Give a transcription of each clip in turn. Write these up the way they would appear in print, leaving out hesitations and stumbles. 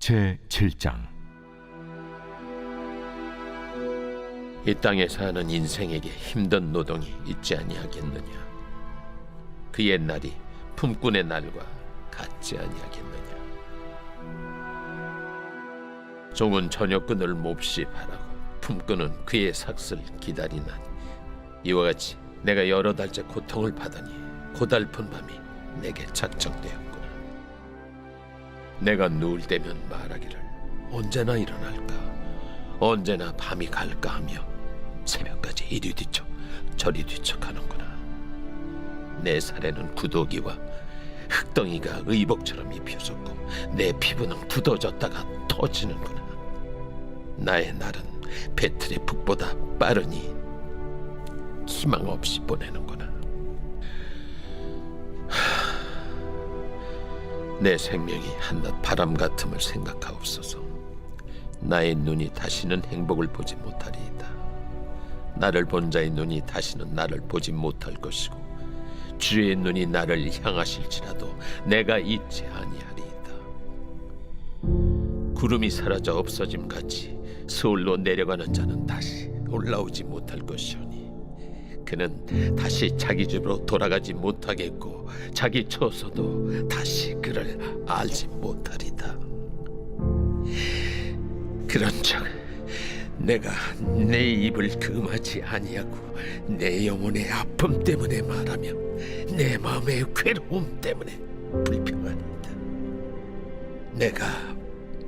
제7장. 이 땅에 사는 인생에게 힘든 노동이 있지 아니하겠느냐? 그 옛날이 품꾼의 날과 같지 아니하겠느냐? 종은 저녁근을 몹시 바라고 품꾼은 그의 삭슬 기다리나니, 이와 같이 내가 여러 달째 고통을 받으니 고달픈 밤이 내게 작정되었구나. 내가 누울 때면 말하기를 언제나 일어날까, 언제나 밤이 갈까 하며 새벽까지 이리 뒤척 저리 뒤척하는구나. 내 살에는 구더기와 흙덩이가 의복처럼 입혀졌고 내 피부는 굳어졌다가 터지는구나. 나의 날은 배틀의 북보다 빠르니 희망 없이 보내는구나. 내 생명이 한낱 바람 같음을 생각하옵소서. 나의 눈이 다시는 행복을 보지 못하리이다. 나를 본 자의 눈이 다시는 나를 보지 못할 것이고, 주의 눈이 나를 향하실지라도 내가 잊지 아니하리이다. 구름이 사라져 없어짐 같이 서울로 내려가는 자는 다시 올라오지 못할 것이오니, 그는 다시 자기 집으로 돌아가지 못하겠고 자기 처소도 다시 그를 알지 못하리다. 그런즉 내가 내 입을 금하지 아니하고 내 영혼의 아픔 때문에 말하며 내 마음의 괴로움 때문에 불평하리이다. 내가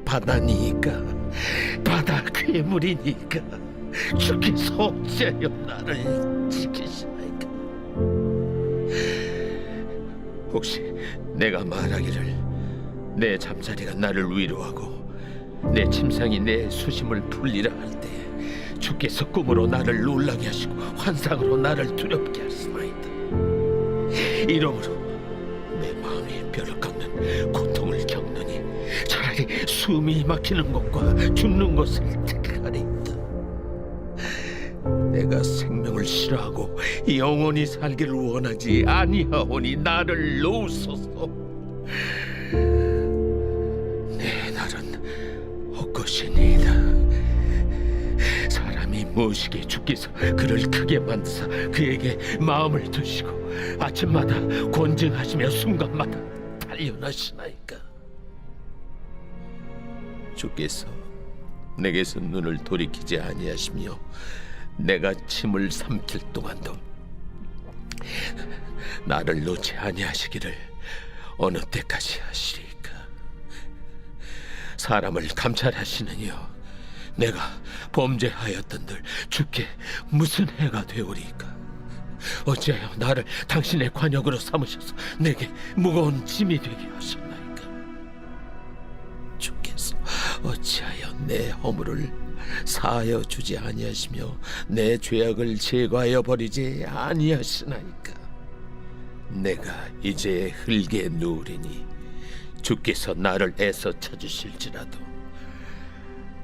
바다니까, 바다 괴물이니까 주께서 어찌하여 나를 지키시나이까? 혹시 내가 말하기를 내 잠자리가 나를 위로하고 내 침상이 내 수심을 풀리라 할 때, 주께서 꿈으로 나를 놀라게 하시고 환상으로 나를 두렵게 하시나이다. 이러므로 내 마음이 뼈를 깎는 고통을 겪느니 차라리 숨이 막히는 것과 죽는 것을 택하리이다. 내가 생명을 싫어하고 영원히 살기를 원하지 아니하오니 나를 놓으소서. 내 날은 헛것이니이다. 사람이 무엇이기에 주께서 그를 크게 만드사 그에게 마음을 두시고 아침마다 권증하시며 순간마다 단련하시나이까? 주께서 내게서 눈을 돌이키지 아니하시며 내가 침을 삼킬 동안도 나를 놓지 아니하시기를 어느 때까지 하시리까? 사람을 감찰하시는 이여, 내가 범죄하였던들 주께 무슨 해가 되오리까? 어찌하여 나를 당신의 관역으로 삼으셔서 내게 무거운 짐이 되게 하셨나이까? 주께서 어찌하여 내 허물을 사하여 주지 아니하시며 내 죄악을 제거하여 버리지 아니하시나이까? 내가 이제 흙에 누우리니 주께서 나를 애써 찾으실지라도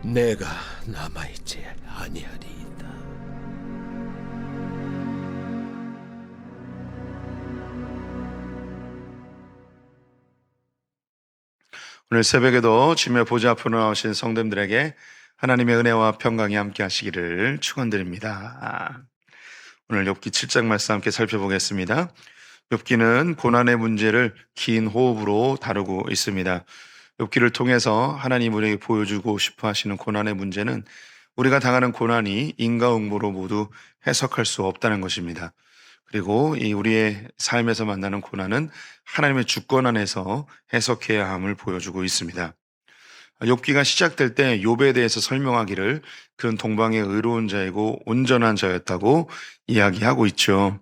내가 남아있지 아니하리이다. 오늘 새벽에도 주님의 보좌 앞으로 나오신 성도님들에게 하나님의 은혜와 평강이 함께 하시기를 축원드립니다. 오늘 욥기 7장 말씀 함께 살펴보겠습니다. 욥기는 고난의 문제를 긴 호흡으로 다루고 있습니다. 욥기를 통해서 하나님 우리에게 보여주고 싶어 하시는 고난의 문제는 우리가 당하는 고난이 인과응보로 모두 해석할 수 없다는 것입니다. 그리고 이 우리의 삶에서 만나는 고난은 하나님의 주권 안에서 해석해야 함을 보여주고 있습니다. 욥기가 시작될 때 욥에 대해서 설명하기를 그는 동방의 의로운 자이고 온전한 자였다고 이야기하고 있죠.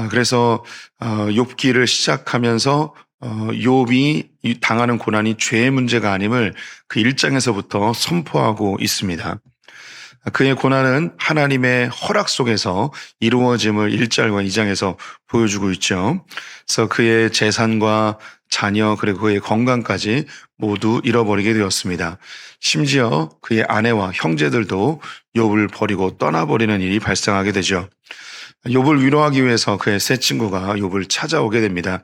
그래서 욥기를 시작하면서 욥이 당하는 고난이 죄의 문제가 아님을 그 1장에서부터 선포하고 있습니다. 그의 고난은 하나님의 허락 속에서 이루어짐을 1절과 2장에서 보여주고 있죠. 그래서 그의 재산과 자녀 그리고 그의 건강까지 모두 잃어버리게 되었습니다. 심지어 그의 아내와 형제들도 욥을 버리고 떠나버리는 일이 발생하게 되죠. 욥을 위로하기 위해서 그의 세 친구가 욥을 찾아오게 됩니다.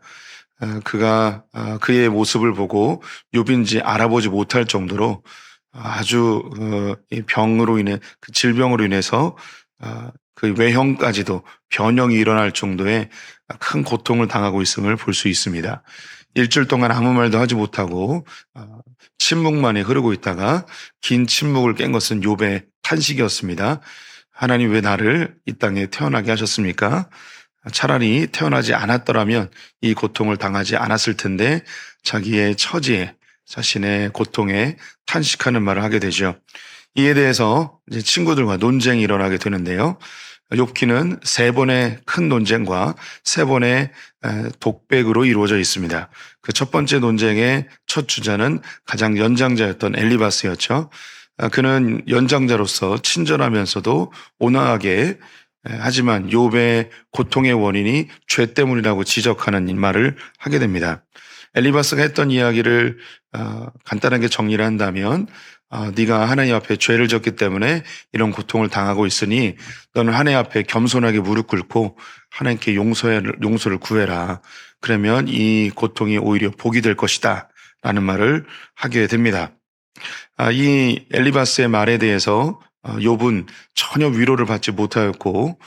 그가 그의 모습을 보고 욥인지 알아보지 못할 정도로 아주 이 병으로 인해 그 질병으로 인해서 그 외형까지도 변형이 일어날 정도의 큰 고통을 당하고 있음을 볼 수 있습니다. 일주일 동안 아무 말도 하지 못하고 침묵만이 흐르고 있다가 긴 침묵을 깬 것은 욥의 탄식이었습니다. 하나님 왜 나를 이 땅에 태어나게 하셨습니까? 차라리 태어나지 않았더라면 이 고통을 당하지 않았을 텐데 자기의 처지에 자신의 고통에 탄식하는 말을 하게 되죠. 이에 대해서 이제 친구들과 논쟁이 일어나게 되는데요. 욥기는 3번의 큰 논쟁과 3번의 독백으로 이루어져 있습니다. 그 첫 번째 논쟁의 첫 주자는 가장 연장자였던 엘리바스였죠. 그는 연장자로서 친절하면서도 온화하게 하지만 욥의 고통의 원인이 죄 때문이라고 지적하는 말을 하게 됩니다. 엘리바스가 했던 이야기를 간단하게 정리를 한다면 네가 하나님 앞에 죄를 졌기 때문에 이런 고통을 당하고 있으니 너는 하나님 앞에 겸손하게 무릎 꿇고 하나님께 용서를 구해라. 그러면 이 고통이 오히려 복이 될 것이다 라는 말을 하게 됩니다. 이 엘리바스의 말에 대해서 욥은 전혀 위로를 받지 못하였고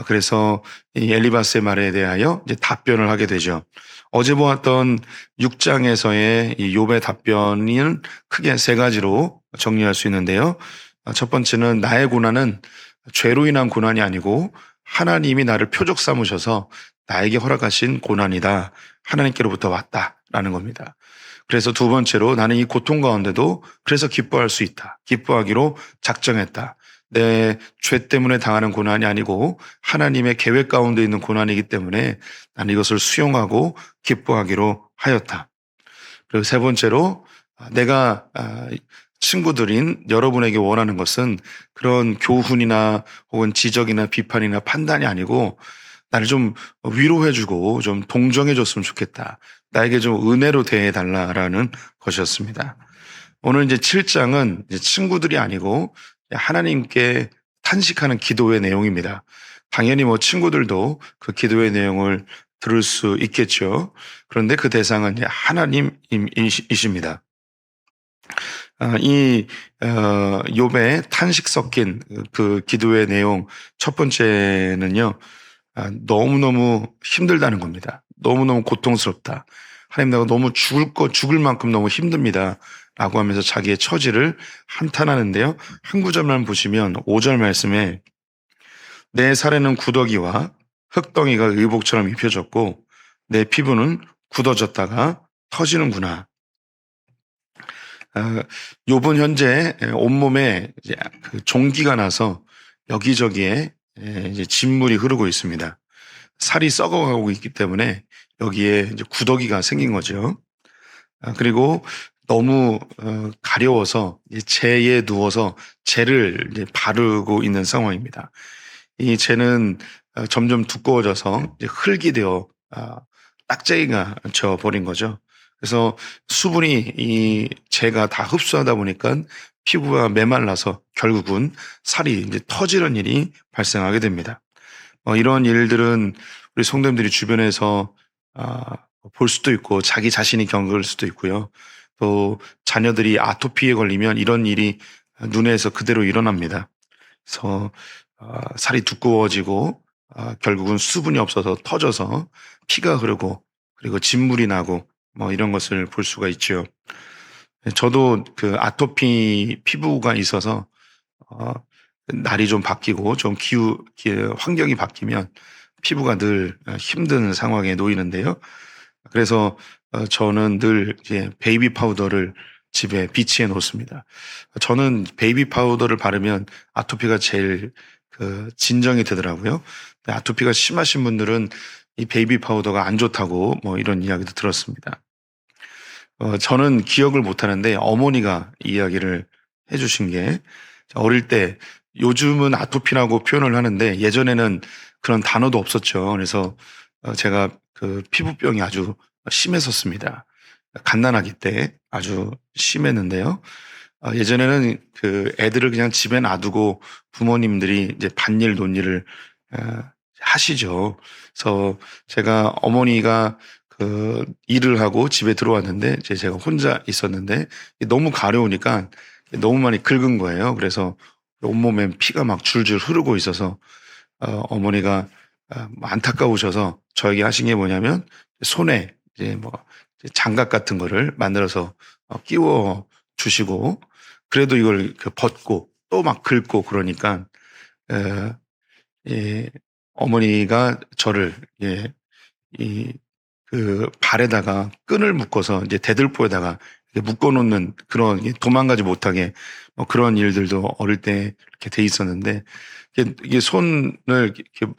그래서 이 엘리바스의 말에 대하여 이제 답변을 하게 되죠. 어제 보았던 6장에서의 이 욥의 답변은 크게 3가지로 정리할 수 있는데요. 첫 번째는 나의 고난은 죄로 인한 고난이 아니고 하나님이 나를 표적 삼으셔서 나에게 허락하신 고난이다. 하나님께로부터 왔다라는 겁니다. 그래서 두 번째로 나는 이 고통 가운데도 그래서 기뻐할 수 있다. 기뻐하기로 작정했다. 내 죄 때문에 당하는 고난이 아니고 하나님의 계획 가운데 있는 고난이기 때문에 나는 이것을 수용하고 기뻐하기로 하였다. 그리고 세 번째로 내가 친구들인 여러분에게 원하는 것은 그런 교훈이나 혹은 지적이나 비판이나 판단이 아니고 나를 좀 위로해주고 좀 동정해줬으면 좋겠다. 나에게 좀 은혜로 대해달라라는 것이었습니다. 오늘 이제 7장은 이제 친구들이 아니고 하나님께 탄식하는 기도의 내용입니다. 당연히 뭐 친구들도 그 기도의 내용을 들을 수 있겠죠. 그런데 그 대상은 하나님이십니다. 이 욥의 탄식 섞인 그 기도의 내용 첫 번째는요. 너무너무 힘들다는 겁니다. 너무너무 고통스럽다. 하나님 내가 너무 죽을 만큼 너무 힘듭니다. 라고 하면서 자기의 처지를 한탄하는데요. 한 구절만 보시면 5절 말씀에 내 살에는 구더기와 흙덩이가 의복처럼 입혀졌고 내 피부는 굳어졌다가 터지는구나. 욥은 현재 온몸에 이제 그 종기가 나서 여기저기에 이제 진물이 흐르고 있습니다. 살이 썩어가고 있기 때문에 여기에 이제 구더기가 생긴 거죠. 그리고 너무 가려워서 재에 누워서 재를 이제 바르고 있는 상황입니다. 이 재는 점점 두꺼워져서 이제 흙이 되어 딱재기가 져 버린 거죠. 그래서 수분이 이 재가 다 흡수하다 보니까 피부가 메말라서 결국은 살이 이제 터지는 일이 발생하게 됩니다. 이런 일들은 우리 성도님들이 주변에서 볼 수도 있고 자기 자신이 겪을 수도 있고요. 또 자녀들이 아토피에 걸리면 이런 일이 눈에서 그대로 일어납니다. 그래서 살이 두꺼워지고 결국은 수분이 없어서 터져서 피가 흐르고 그리고 진물이 나고 뭐 이런 것을 볼 수가 있죠. 저도 그 아토피 피부가 있어서 날이 좀 바뀌고 좀 환경이 바뀌면 피부가 늘 힘든 상황에 놓이는데요. 그래서 저는 늘 이제 베이비 파우더를 집에 비치해 놓습니다. 저는 베이비 파우더를 바르면 아토피가 제일 진정이 되더라고요. 아토피가 심하신 분들은 이 베이비 파우더가 안 좋다고 뭐 이런 이야기도 들었습니다. 저는 기억을 못 하는데 어머니가 이야기를 해주신 게 어릴 때 요즘은 아토피라고 표현을 하는데 예전에는 그런 단어도 없었죠. 그래서 제가 그 피부병이 아주 심했었습니다. 갓난아기 때 아주 심했는데요. 예전에는 그 애들을 그냥 집에 놔두고 부모님들이 이제 밭일 논일을 하시죠. 그래서 제가 어머니가 일을 하고 집에 들어왔는데 이제 제가 혼자 있었는데 너무 가려우니까 너무 많이 긁은 거예요. 그래서 온몸에 피가 막 줄줄 흐르고 있어서 어머니가 안타까우셔서 저에게 하신 게 뭐냐면 손에 이제 뭐 장갑 같은 거를 만들어서 끼워 주시고 그래도 이걸 벗고 또 막 긁고 그러니까 예, 어머니가 저를 발에다가 끈을 묶어서 이제 대들보에다가 묶어 놓는 그런 도망가지 못하게 그런 일들도 어릴 때 이렇게 돼 있었는데 이게 손을 이렇게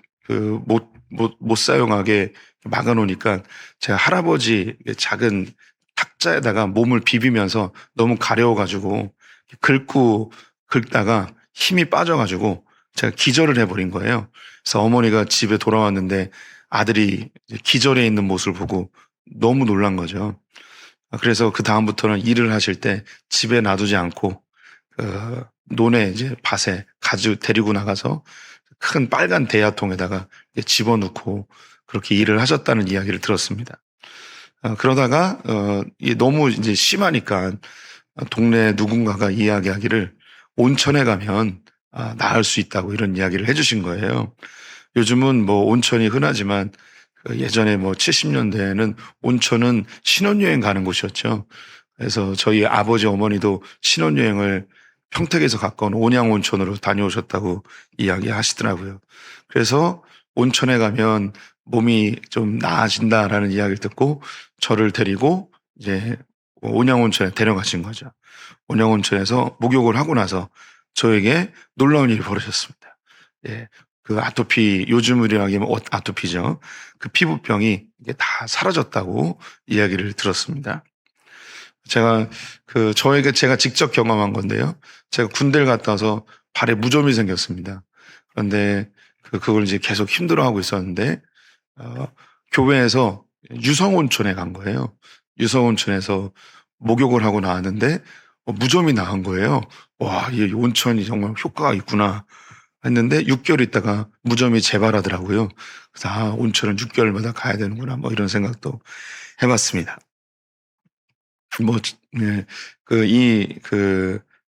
못 사용하게 막아 놓으니까 제가 할아버지 작은 탁자에다가 몸을 비비면서 너무 가려워가지고 긁다가 힘이 빠져가지고 제가 기절을 해버린 거예요. 그래서 어머니가 집에 돌아왔는데 아들이 기절해 있는 모습을 보고 너무 놀란 거죠. 그래서 그 다음부터는 일을 하실 때 집에 놔두지 않고 논에 이제 밭에 데리고 나가서 큰 빨간 대야통에다가 집어넣고 그렇게 일을 하셨다는 이야기를 들었습니다. 그러다가 이게 너무 이제 심하니까 동네 누군가가 이야기하기를 온천에 가면 나을 수 있다고 이런 이야기를 해주신 거예요. 요즘은 뭐 온천이 흔하지만 예전에 뭐 70년대에는 온천은 신혼여행 가는 곳이었죠. 그래서 저희 아버지 어머니도 신혼여행을 평택에서 가까운 온양온천으로 다녀오셨다고 이야기하시더라고요. 그래서 온천에 가면 몸이 좀 나아진다라는 이야기를 듣고 저를 데리고 이제 온양온천에 데려가신 거죠. 온양온천에서 목욕을 하고 나서 저에게 놀라운 일이 벌어졌습니다. 예, 그 아토피, 요즘으로 하면 아토피죠. 그 피부병이 이게 다 사라졌다고 이야기를 들었습니다. 제가 직접 경험한 건데요. 제가 군대를 갔다 와서 발에 무좀이 생겼습니다. 그런데 그걸 이제 계속 힘들어하고 있었는데, 교회에서 유성온천에 간 거예요. 유성온천에서 목욕을 하고 나왔는데, 무좀이 나은 거예요. 와, 이 온천이 정말 효과가 있구나 했는데 6개월 있다가 무좀이 재발하더라고요. 그래서 온천은 6개월마다 가야 되는구나 뭐 이런 생각도 해봤습니다. 뭐, 네,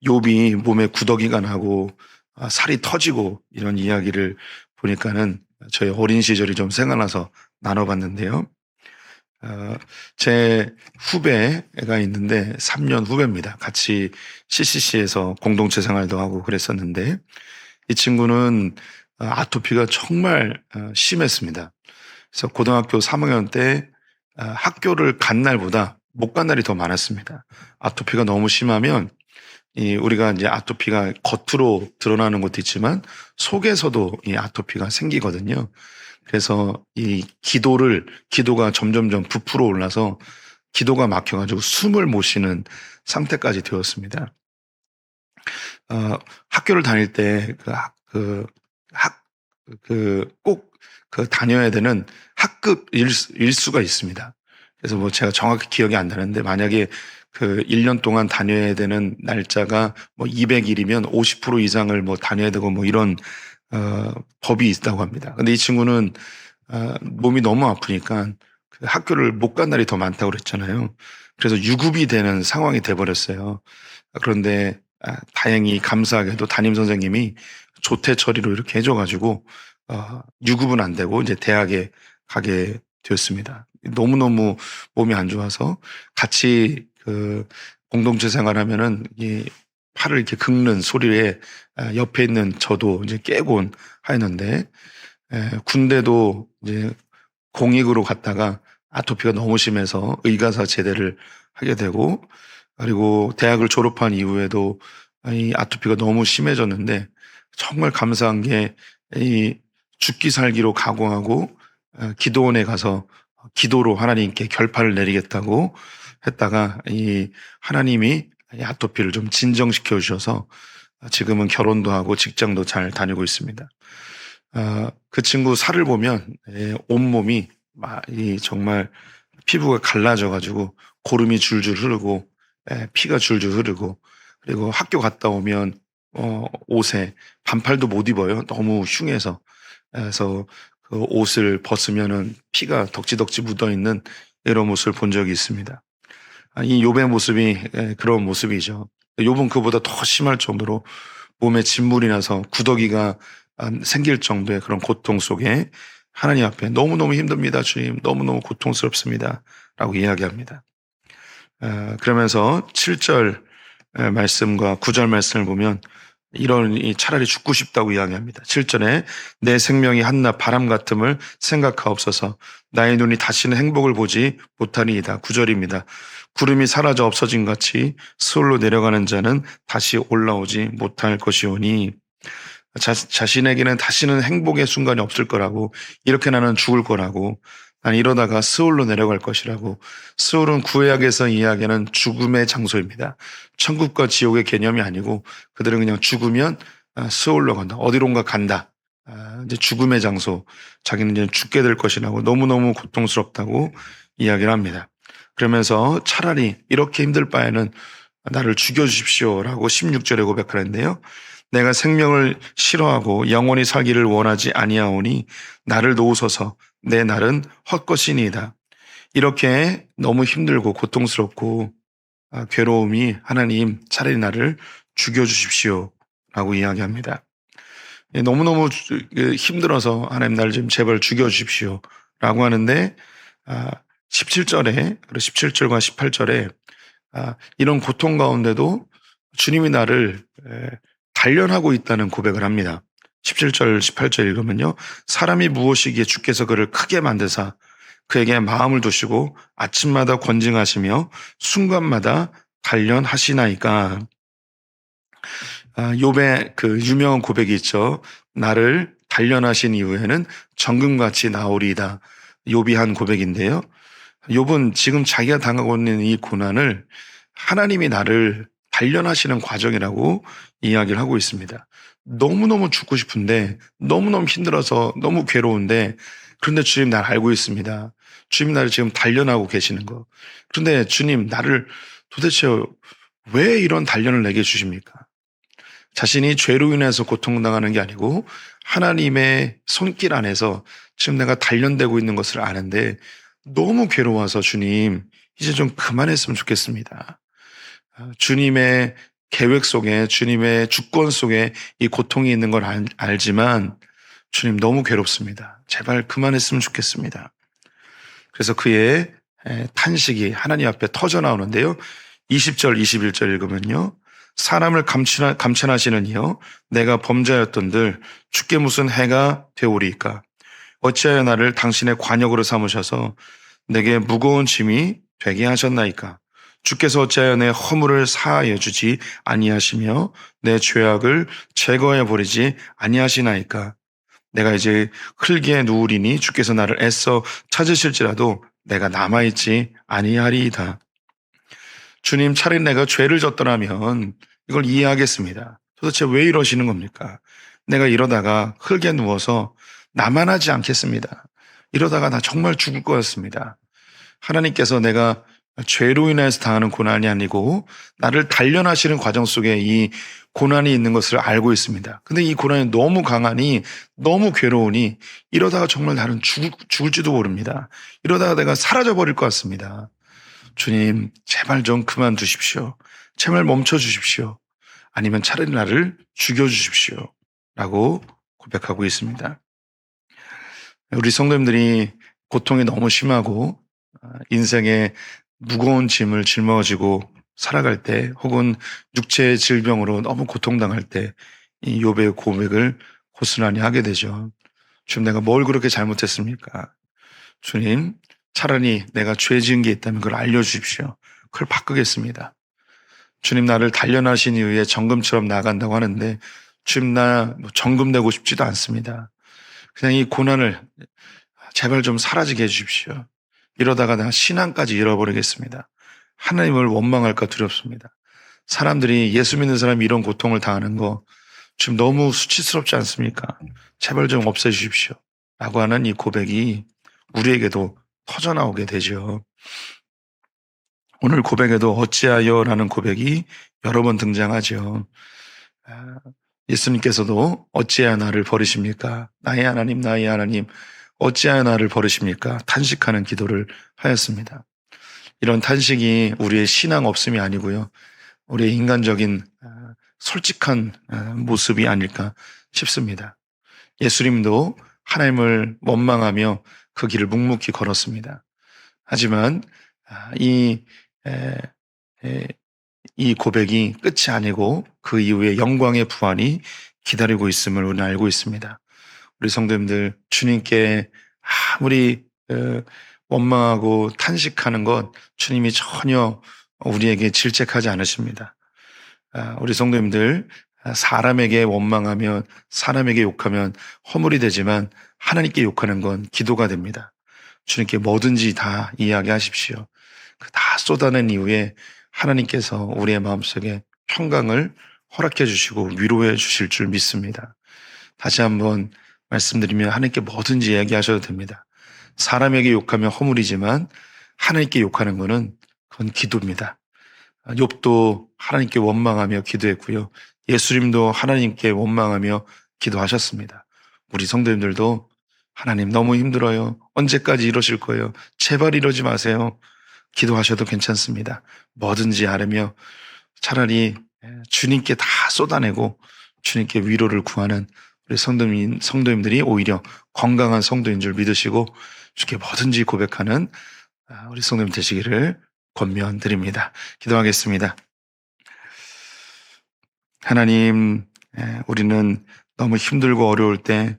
욥이 몸에 구더기가 나고 살이 터지고 이런 이야기를 보니까는 저희 어린 시절이 좀 생각나서 나눠봤는데요. 제 후배가 있는데 3년 후배입니다. 같이 CCC에서 공동체 생활도 하고 그랬었는데 이 친구는 아토피가 정말 심했습니다. 그래서 고등학교 3학년 때 학교를 간 날보다 못 간 날이 더 많았습니다. 아토피가 너무 심하면 우리가 이제 아토피가 겉으로 드러나는 것도 있지만 속에서도 이 아토피가 생기거든요. 그래서 이 기도가 점점점 부풀어 올라서 기도가 막혀가지고 숨을 못 쉬는 상태까지 되었습니다. 학교를 다닐 때 꼭 다녀야 되는 학급 일수가 있습니다. 그래서 뭐 제가 정확히 기억이 안 나는데 만약에 1년 동안 다녀야 되는 날짜가 뭐 200일이면 50% 이상을 뭐 다녀야 되고 뭐 이런 법이 있다고 합니다. 근데 이 친구는 몸이 너무 아프니까 학교를 못 간 날이 더 많다고 그랬잖아요. 그래서 유급이 되는 상황이 돼버렸어요. 그런데 다행히 감사하게도 담임 선생님이 조퇴 처리로 이렇게 해줘가지고 유급은 안 되고 이제 대학에 가게 되었습니다. 너무너무 몸이 안 좋아서 같이 공동체 생활하면은 이 팔을 이렇게 긁는 소리에 옆에 있는 저도 이제 깨곤 하였는데 군대도 이제 공익으로 갔다가 아토피가 너무 심해서 의가사 제대를 하게 되고 그리고 대학을 졸업한 이후에도 이 아토피가 너무 심해졌는데 정말 감사한 게 이 죽기 살기로 각오하고 기도원에 가서 기도로 하나님께 결판을 내리겠다고 했다가 이 하나님이 이 아토피를 좀 진정시켜 주셔서 지금은 결혼도 하고 직장도 잘 다니고 있습니다. 그 친구 살을 보면 온몸이 정말 피부가 갈라져 가지고 고름이 줄줄 흐르고 피가 줄줄 흐르고 그리고 학교 갔다 오면 옷에 반팔도 못 입어요. 너무 흉해서. 그래서 그 옷을 벗으면은 피가 덕지덕지 묻어 있는 이런 모습을 본 적이 있습니다. 이 욥의 모습이 그런 모습이죠. 욥은 그보다 더 심할 정도로 몸에 진물이 나서 구더기가 생길 정도의 그런 고통 속에 하나님 앞에 너무너무 힘듭니다. 주님, 너무너무 고통스럽습니다. 라고 이야기합니다. 그러면서 7절 말씀과 9절 말씀을 보면 차라리 죽고 싶다고 이야기합니다. 7절에 내 생명이 한낱 바람 같음을 생각하옵소서. 나의 눈이 다시는 행복을 보지 못하리이다. 9절입니다. 구름이 사라져 없어진 같이 스올로 내려가는 자는 다시 올라오지 못할 것이오니 자신에게는 다시는 행복의 순간이 없을 거라고, 이렇게 나는 죽을 거라고, 난 이러다가 스올로 내려갈 것이라고. 스올은 구약에서 이야기하는 죽음의 장소입니다. 천국과 지옥의 개념이 아니고 그들은 그냥 죽으면 스올로 간다, 어디론가 간다. 이제 죽음의 장소, 자기는 이제 죽게 될 것이라고 너무너무 고통스럽다고 이야기를 합니다. 그러면서 차라리 이렇게 힘들 바에는 나를 죽여주십시오라고 16절에 고백하는데요. 내가 생명을 싫어하고 영원히 살기를 원하지 아니하오니 나를 놓으소서. 내 날은 헛것이니이다. 이렇게 너무 힘들고 고통스럽고 괴로움이, 하나님 차라리 나를 죽여주십시오 라고 이야기합니다. 너무너무 힘들어서 하나님 나를 좀 제발 죽여주십시오 라고 하는데 17절에, 17절과 18절에 이런 고통 가운데도 주님이 나를 단련하고 있다는 고백을 합니다. 17절, 18절 읽으면요. 사람이 무엇이기에 주께서 그를 크게 만드사 그에게 마음을 두시고 아침마다 권징하시며 순간마다 단련하시나이까. 욥의 그 유명한 고백이 있죠. 나를 단련하신 이후에는 정금같이 나오리이다. 욥이 한 고백인데요. 욥은 지금 자기가 당하고 있는 이 고난을 하나님이 나를 단련하시는 과정이라고 이야기를 하고 있습니다. 너무너무 죽고 싶은데, 너무너무 힘들어서 너무 괴로운데, 그런데 주님 나를 알고 있습니다. 주님 나를 지금 단련하고 계시는 거. 그런데 주님 나를 도대체 왜 이런 단련을 내게 주십니까? 자신이 죄로 인해서 고통당하는 게 아니고 하나님의 손길 안에서 지금 내가 단련되고 있는 것을 아는데 너무 괴로워서 주님 이제 좀 그만했으면 좋겠습니다. 주님의 계획 속에, 주님의 주권 속에 이 고통이 있는 걸 알지만 주님 너무 괴롭습니다. 제발 그만했으면 좋겠습니다. 그래서 그의 탄식이 하나님 앞에 터져 나오는데요. 20절, 21절 읽으면요. 사람을 감천하시는 이여 내가 범죄하였던들 주께 무슨 해가 되오리이까. 어찌하여 나를 당신의 관역으로 삼으셔서 내게 무거운 짐이 되게 하셨나이까. 주께서 어찌하여 내 허물을 사하여 주지 아니하시며 내 죄악을 제거해 버리지 아니하시나이까. 내가 이제 흙에 누우리니 주께서 나를 애써 찾으실지라도 내가 남아있지 아니하리이다. 주님, 차라리 내가 죄를 졌더라면 이걸 이해하겠습니다. 도대체 왜 이러시는 겁니까? 내가 이러다가 흙에 누워서 나만하지 않겠습니다. 이러다가 나 정말 죽을 것 같습니다. 하나님께서 내가 죄로 인해서 당하는 고난이 아니고 나를 단련하시는 과정 속에 이 고난이 있는 것을 알고 있습니다. 근데 이 고난이 너무 강하니 너무 괴로우니 이러다가 정말 나는 죽을지도 모릅니다. 이러다가 내가 사라져버릴 것 같습니다. 주님, 제발 좀 그만두십시오. 제발 멈춰주십시오. 아니면 차라리 나를 죽여주십시오. 라고 고백하고 있습니다. 우리 성도님들이 고통이 너무 심하고 인생에 무거운 짐을 짊어지고 살아갈 때 혹은 육체의 질병으로 너무 고통당할 때 이 욥의 고백을 고스란히 하게 되죠. 주님, 내가 뭘 그렇게 잘못했습니까? 주님, 차라리 내가 죄 지은 게 있다면 그걸 알려주십시오. 그걸 바꾸겠습니다. 주님, 나를 단련하신 이후에 정금처럼 나간다고 하는데 주님, 나 정금 되고 싶지도 않습니다. 그냥 이 고난을 제발 좀 사라지게 해주십시오. 이러다가 나 신앙까지 잃어버리겠습니다. 하나님을 원망할까 두렵습니다. 사람들이, 예수 믿는 사람이 이런 고통을 당하는 거 지금 너무 수치스럽지 않습니까? 제발 좀 없애주십시오. 라고 하는 이 고백이 우리에게도 터져나오게 되죠. 오늘 고백에도 어찌하여 라는 고백이 여러 번 등장하죠. 예수님께서도 어찌하여 나를 버리십니까? 나의 하나님, 나의 하나님, 어찌하여 나를 버리십니까? 탄식하는 기도를 하였습니다. 이런 탄식이 우리의 신앙 없음이 아니고요. 우리의 인간적인 솔직한 모습이 아닐까 싶습니다. 예수님도 하나님을 원망하며 그 길을 묵묵히 걸었습니다. 하지만 이 고백이 끝이 아니고 그 이후에 영광의 부활이 기다리고 있음을 우리는 알고 있습니다. 우리 성도님들, 주님께 아무리 원망하고 탄식하는 것 주님이 전혀 우리에게 질책하지 않으십니다. 우리 성도님들, 사람에게 원망하면, 사람에게 욕하면 허물이 되지만 하나님께 욕하는 건 기도가 됩니다. 주님께 뭐든지 다 이야기하십시오. 다 쏟아낸 이후에 하나님께서 우리의 마음속에 평강을 허락해 주시고 위로해 주실 줄 믿습니다. 다시 한번 말씀드리면 하나님께 뭐든지 이야기하셔도 됩니다. 사람에게 욕하면 허물이지만 하나님께 욕하는 것은 그건 기도입니다. 욥도 하나님께 원망하며 기도했고요. 예수님도 하나님께 원망하며 기도하셨습니다. 우리 성도님들도 하나님 너무 힘들어요. 언제까지 이러실 거예요? 제발 이러지 마세요. 기도하셔도 괜찮습니다. 뭐든지 아뢰며 차라리 주님께 다 쏟아내고 주님께 위로를 구하는 우리 성도님들이 오히려 건강한 성도인 줄 믿으시고 주께 뭐든지 고백하는 우리 성도님 되시기를 권면드립니다. 기도하겠습니다. 하나님, 우리는 너무 힘들고 어려울 때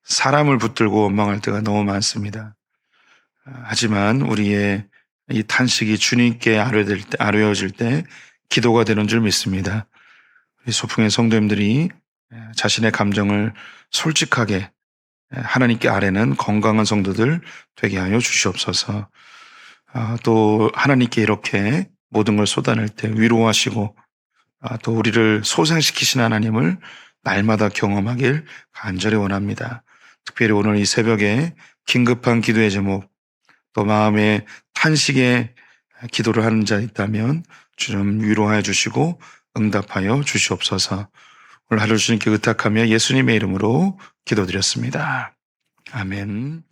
사람을 붙들고 원망할 때가 너무 많습니다. 하지만 우리의 이 탄식이 주님께 아뢰어질 때 기도가 되는 줄 믿습니다. 우리 소풍의 성도님들이 자신의 감정을 솔직하게 하나님께 아뢰는 건강한 성도들 되게 하여 주시옵소서. 또 하나님께 이렇게 모든 걸 쏟아낼 때 위로하시고 또 우리를 소생시키신 하나님을 날마다 경험하길 간절히 원합니다. 특별히 오늘 이 새벽에 긴급한 기도의 제목, 또 마음에 탄식의 기도를 하는 자 있다면 주님 위로하여 주시고 응답하여 주시옵소서. 오늘 하루 주님께 의탁하며 예수님의 이름으로 기도드렸습니다. 아멘.